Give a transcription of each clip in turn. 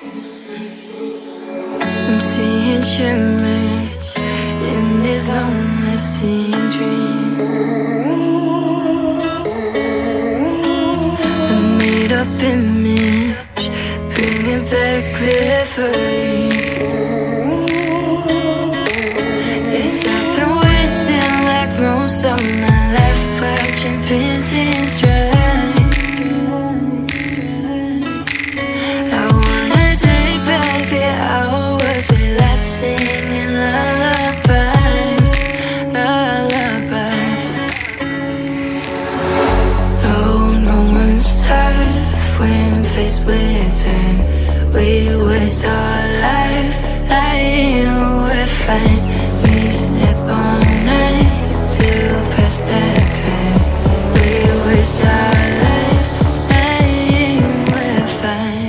I'm seeing shimmers in this long-lasting dream. A made-up image, bringing back memories. Yes, I've been wasting like most of my life, watching painting stride. I wanna take back the hours we last singing lullabies, lullabies. Oh, no one's tough when faced with time. We waste our lives lying, we're fine. We step all night to pass that time. We waste our lives lying, we're fine.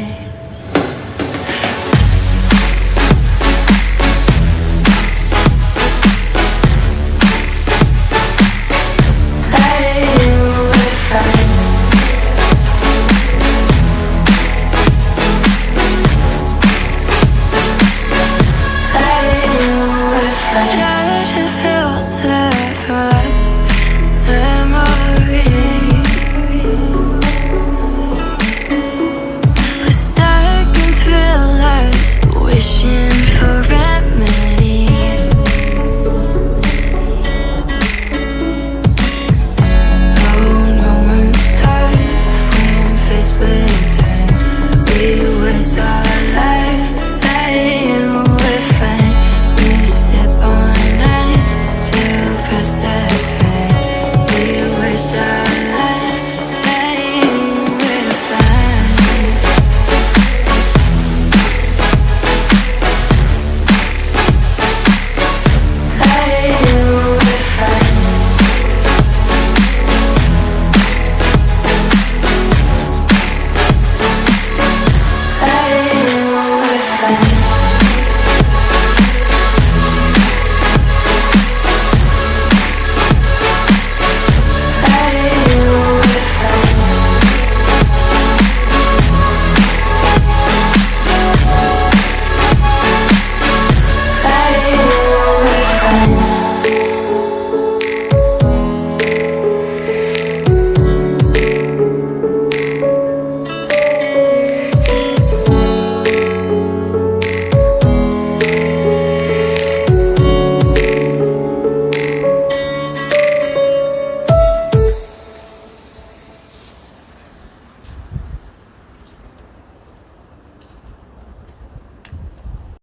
Stop.